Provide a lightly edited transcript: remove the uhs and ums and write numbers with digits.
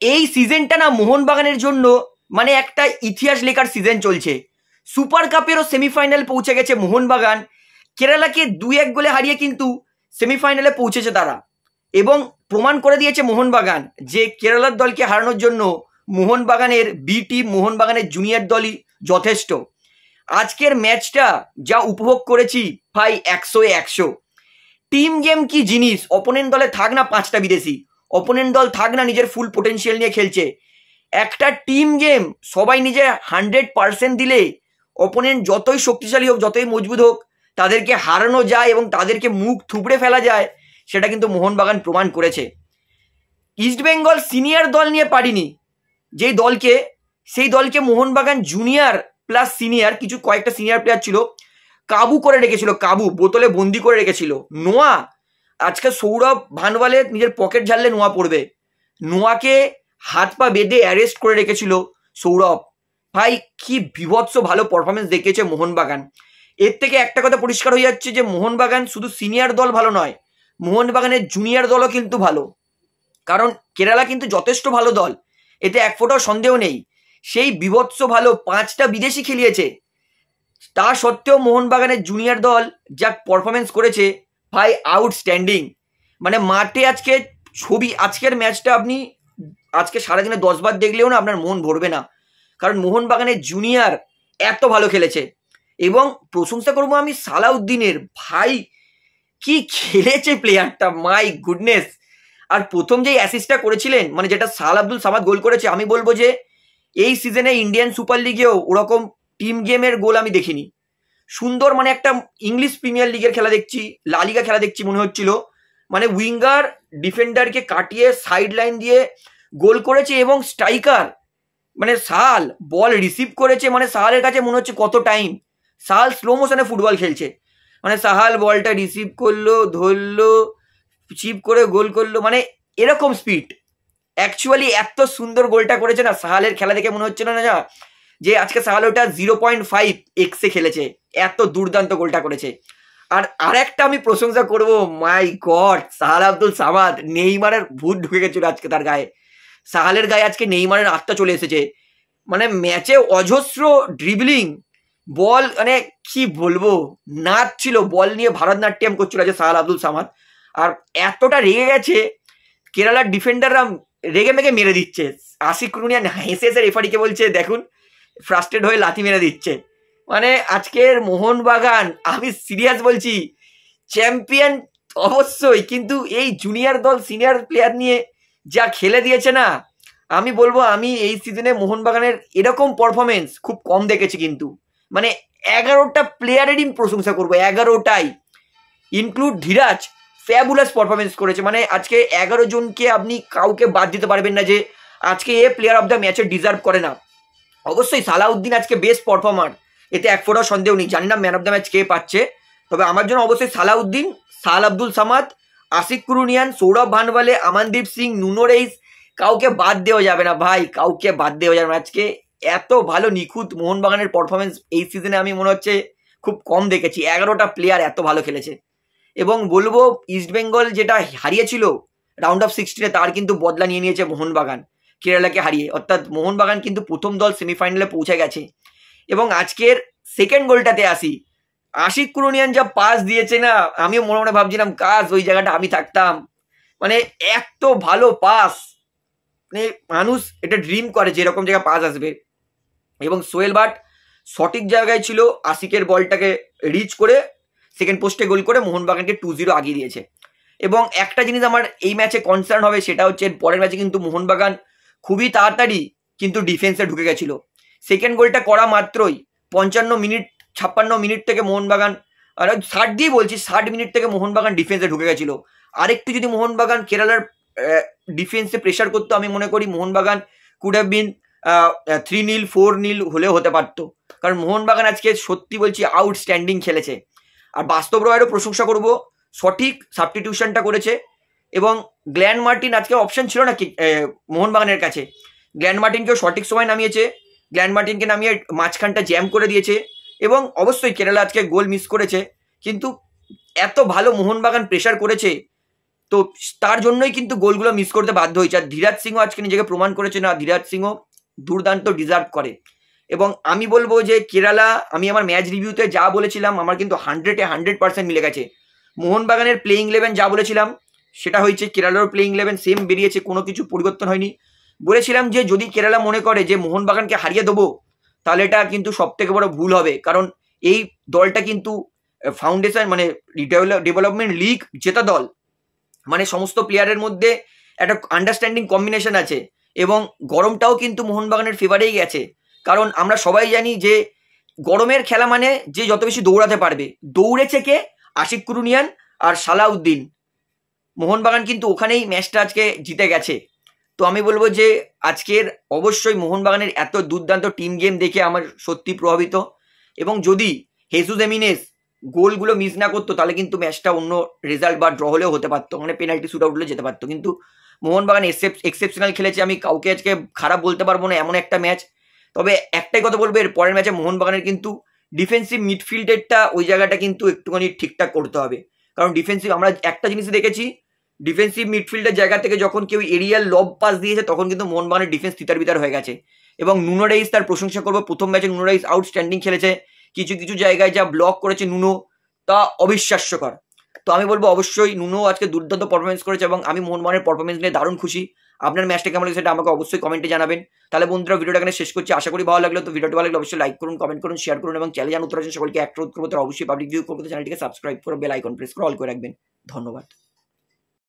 এই সিজনটা না মোহনবাগানের জন্য মানে একটা ইতিহাস লেখার সিজন চলছে। সুপার কাপেরও সেমিফাইনাল পৌঁছে গেছে মোহনবাগান। কেরালাকে 2-1 গোলে হারিয়ে কিন্তু সেমিফাইনালে পৌঁছেছে তারা, এবং প্রমাণ করে দিয়েছে মোহনবাগান যে কেরালার দলকে হারানোর জন্য মোহনবাগানের বি টিম, মোহনবাগানের জুনিয়র দলই যথেষ্ট। আজকের ম্যাচটা যা উপভোগ করেছি ভাই, 100-100। টিম গেম কি জিনিস! অপোনেন্ট দলে থাক না 5টা বিদেশি, অপোনেন্ট দল থাক না নিজের ফুল পোটেনশিয়াল নিয়ে খেলছে, একটা টিম গেম সবাই নিজে 100% দিলে অপোনেন্ট যতই শক্তিশালী হোক, যতই মজবুত হোক, তাদেরকে হারানো যায় এবং তাদেরকে মুখ থুবড়ে ফেলা যায়। সেটা কিন্তু মোহনবাগান প্রমাণ করেছে। ইস্টবেঙ্গল সিনিয়র দল নিয়ে পারিনি যেই দলকে, সেই দলকে মোহনবাগান জুনিয়র প্লাস সিনিয়র, কিছু কয়েকটা সিনিয়র প্লেয়ার ছিল, কাবু করে রেখেছিল, কাবু বোতলে বন্দি করে রেখেছিল। নোয়া আজকে সৌরভ ভানওয়ালের নিজের পকেট ঝাড়লে নোয়া পড়বে, নোয়াকে হাত পা বেঁধে অ্যারেস্ট করে রেখেছিল সৌরভ। ভাই কি বিভৎস ভালো পারফরমেন্স দেখিয়েছে মোহনবাগান। এর থেকে একটা কথা পরিষ্কার হয়ে যাচ্ছে যে মোহনবাগান শুধু সিনিয়র দল ভালো নয়, মোহনবাগানের জুনিয়র দলও কিন্তু ভালো। কারণ কেরালা কিন্তু যথেষ্ট ভালো দল, এতে এক ফোঁটাও সন্দেহ নেই। সেই বিভৎস ভালো 5টা বিদেশি খেলিয়েছে, তা সত্ত্বেও মোহনবাগানের জুনিয়র দল যা পারফরমেন্স করেছে ভাই, আউটস্ট্যান্ডিং। মানে মাঠে আজকে ছবি, আজকের ম্যাচটা আপনি আজকে সারাদিনে 10 বার দেখলেও না আপনার মন ভরবে না, কারণ মোহনবাগানের জুনিয়র এত ভালো খেলেছে। এবং প্রশংসা করবো আমি সালাউদ্দিনের, ভাই কি খেলেছে প্লেয়ারটা, মাই গুডনেস। আর প্রথম যেই অ্যাসিস্টটা করেছিলেন, মানে যেটা সাল আব্দুল সামাদ গোল করেছে, আমি বলবো যে এই সিজনে ইন্ডিয়ান সুপার লিগেও ওরকম টিম গেমের গোল আমি দেখিনি। সুন্দর, মানে একটা ইংলিশ প্রিমিয়ার লিগের খেলা দেখছি, লা লিগা খেলা দেখছি মনে হচ্ছিল। মানে উইঙ্গার ডিফেন্ডারকে কাটিয়ে সাইড লাইন দিয়ে গোল করেছে, এবং স্ট্রাইকার মানে সাল বল রিসিভ করেছে, মানে সাহালের কাছে মনে হচ্ছে কত টাইম, সাহাল স্লো মোশনে ফুটবল খেলছে। মানে সাহাল বলটা রিসিভ করলো, ধরলো, চিপ করে গোল করলো, মানে এরকম স্পিড। অ্যাকচুয়ালি এত সুন্দর গোলটা করেছে না, সাহালের খেলা দেখে মনে হচ্ছিল না যে আজকে সাহাল ওটা 0.5x খেলেছে, এত দুর্দান্ত গোলটা করেছে। আর আরেকটা আমি প্রশংসা করব, মাই গড, সাহাল আব্দুল সামাদ, নেইমারের ভূত ঢুকে গেছিল আজকে তার গায়ে। সাহালের গায়ে আজকে নেইমারের আত্মা চলে এসেছে। মানে ম্যাচে অজস্র ড্রিবলিং, বল মানে কি বলবো, নাচ ছিল, বল নিয়ে ভারতনাট্যম করছিল আজকে সাহাল আব্দুল সামাদ। আর এতটা রেগে গেছে, কেরালার ডিফেন্ডাররা রেগে মেগে মেরে দিচ্ছে। আশিক কুরুনিয়া হেসে হেসে রেফারিকে বলছে দেখুন, ফ্রাস্ট্রেট হয়ে লাথি মেরে দিচ্ছে। মানে আজকের মোহনবাগান, আমি সিরিয়াস বলছি, চ্যাম্পিয়ন অবশ্যই, কিন্তু এই জুনিয়র দল সিনিয়র প্লেয়ার নিয়ে যা খেলে দিয়েছে না, আমি বলবো আমি এই সিজনে মোহনবাগানের এরকম পারফরমেন্স খুব কম দেখেছি। কিন্তু মানে 11টা প্লেয়ারেরই প্রশংসা করবো, 11টাই, ইনক্লুড ধীরাজ, ফ্যাবুলাস পারফরমেন্স করেছে। মানে আজকে 11 জনকে আপনি কাউকে বাদ দিতে পারবেন না যে আজকে এ প্লেয়ার অফ দ্য ম্যাচে ডিজার্ভ করে না। অবশ্যই সালাউদ্দিন আজকে বেস্ট পারফর্মার, এতে এক ফোঁটাও সন্দেহ নেই। জানি না ম্যান অফ দ্য ম্যাচ কে পাচ্ছে, তবে আমার জন্য অবশ্যই সালাউদ্দিন, সাল আব্দুল সামাদ, আশিক কুরুনিয়ান, সৌরভ ভানওয়ালে, আমানদীপ সিং, নুনো রেইস, কাউকে বাদ দেওয়া যাবে না ভাই, কাউকে বাদ দেওয়া যাবে না। আজকে এত ভালো নিখুঁত মোহনবাগানের পারফরমেন্স এই সিজনে আমি মনে হচ্ছে খুব কম দেখেছি। 11টা প্লেয়ার এত ভালো খেলেছে। এবং বলবো ইস্টবেঙ্গল যেটা হারিয়েছিল রাউন্ড অফ 16-এ, তার কিন্তু বদলা নিয়ে নিয়েছে মোহনবাগান কেরালাকে হারিয়ে। অর্থাৎ মোহনবাগান কিন্তু প্রথম দল সেমিফাইনালে পৌঁছে গেছে। এবং আজকের সেকেন্ড গোলটাতে আসি, আশিক কুরুনিয়ান যা পাস দিয়েছে না, আমিও মনে মনে ভাবছিলাম কাজ ওই জায়গাটা আমি থাকতাম। মানে এত ভালো পাস, মানে মানুষ এটা ড্রিম করে যে এরকম জায়গায় পাস আসবে। এবং সোহেল ভাট সঠিক জায়গায় ছিল, আশিকের বলটাকে রিচ করে সেকেন্ড পোস্টে গোল করে মোহনবাগানকে 2-0 আগিয়ে দিয়েছে। এবং একটা জিনিস আমার এই ম্যাচে কনসার্ন হবে, সেটা হচ্ছে পরের ম্যাচে কিন্তু মোহনবাগান খুবই তাড়াতাড়ি কিন্তু ডিফেন্সে ঢুকে গেছিল। সেকেন্ড গোলটা করা মাত্রই 56 মিনিট থেকে মোহনবাগান, আর 60 দিয়ে বলছি, 60 মিনিট থেকে মোহনবাগান ডিফেন্সে ঢুকে গেছিল। আরেকটু যদি মোহনবাগান কেরালার ডিফেন্সে প্রেশার করতো, আমি মনে করি মোহনবাগান কুড হ্যাভ বিন 3-0 4-0 হলেও হতে পারতো। কারণ মোহনবাগান আজকে সত্যি বলছি আউটস্ট্যান্ডিং খেলেছে। আর বাস্তব রয়েরও প্রশংসা করব, সঠিক সাবস্টিটিউশনটা করেছে। এবং গ্ল্যান মার্টিন আজকে অপশন ছিল না কি মোহনবাগানের কাছে, গ্ল্যান মার্টিনকেও সঠিক সময় নামিয়েছে, গ্ল্যান মার্টিনকে নামিয়ে মাঝখানটা জ্যাম করে দিয়েছে। এবং অবশ্যই কেরালা আজকে গোল মিস করেছে, কিন্তু এত ভালো মোহনবাগান প্রেশার করেছে, তো তার জন্যই কিন্তু গোলগুলো মিস করতে বাধ্য হয়েছে। আর ধীরাজ সিংও আজকে নিজেকে প্রমাণ করেছে না, ধীরাজ সিংও দুর্দান্ত ডিজার্ভ করে। এবং আমি বলবো যে কেরালা, আমি আমার ম্যাচ রিভিউতে যা বলেছিলাম আমার কিন্তু 100% মিলে গেছে। মোহনবাগানের প্লেইং 11 যা বলেছিলাম সেটা হয়েছে, কেরালার প্লেইং 11 সেম বেরিয়েছে, কোনো কিছু পরিবর্তন হয়নি। বলেছিলাম যে যদি কেরালা মনে করে যে মোহনবাগানকে হারিয়ে দেবো তাহলে এটা কিন্তু সব থেকে বড় ভুল হবে, কারণ এই দলটা কিন্তু ফাউন্ডেশন মানে ডেভেলপমেন্ট লিগ জেতা দল, মানে সমস্ত প্লেয়ারের মধ্যে একটা আন্ডারস্ট্যান্ডিং কম্বিনেশন আছে এবং গরমটাও কিন্তু মোহনবাগানের ফেভারেই গেছে। কারণ আমরা সবাই জানি যে গরমের খেলা মানে যে যত বেশি দৌড়াতে পারবে, দৌড়েছে কে? আশিক কুরুনিয়ান আর সালাউদ্দিন। মোহনবাগান কিন্তু ওখানেই ম্যাচটা আজকে জিতে গেছে। তো আমি বলবো যে আজকের অবশ্যই মোহনবাগানের এত দুর্দান্ত টিম গেম দেখে আমার সত্যি প্রভাবিত, এবং যদি হেসুস এমিনেস গোলগুলো মিস না করতো তাহলে কিন্তু ম্যাচটা অন্য রেজাল্ট বা ড্র হলেও হতে পারতো, মানে পেনাল্টি শুট আউট হলে যেতে পারতো। কিন্তু মোহনবাগান এক্সেপশনাল খেলেছে, আমি কাউকে আজকে খারাপ বলতে পারবো না, এমন একটা ম্যাচ। তবে একটাই কথা বলবো, এর পরের ম্যাচে মোহনবাগানের কিন্তু ডিফেন্সিভ মিডফিল্ডেরটা ওই জায়গাটা কিন্তু একটুখানি ঠিকঠাক করতে হবে। কারণ ডিফেন্সিভ আমরা একটা জিনিস দেখেছি, ডিফেন্সিভ মিডফিল্ডের জায়গা থেকে যখন কেউ এরিয়াল লব পাস দিয়েছে তখন কিন্তু মোহনবাগানের ডিফেন্স তিতার বিতার হয়ে গেছে। এবং নুনো রাইস, তার প্রশংসা করবো, প্রথম ম্যাচে নুনো রাইস আউটস্ট্যান্ডিং খেলেছে, কিছু কিছু জায়গায় যা ব্লক করেছে নুনো তা অবিশ্বাস্যকর। তো আমি বলবো অবশ্যই নুনো আজকে দুর্দান্ত পারফরমেন্স করেছে এবং আমি মোহনবাগানের পারফরমেন্স নিয়ে দারুণ খুশি। আপনার ম্যাচটা কেমন লাগে সেটা আমাকে অবশ্যই কমেন্টে জানাবেন। তাহলে বন্ধুরা ভিডিওটা এখানে শেষ করছি, আশা করি ভালো লাগলো। তো ভিডিওটি ভালো লাগলে অবশ্যই লাইক করুন, কমেন্ট করুন, শেয়ার করুন এবং চ্যানেলে জান উত্তর আছেন সকলকে একটা অনুরোধ করবো, তারা অবশ্যই পাবলিক ভিউ করবো, চ্যানেলটিকে সাবস্ক্রাইব করে বেল আইকন প্রেস করে অল করে রাখবেন। ধন্যবাদ।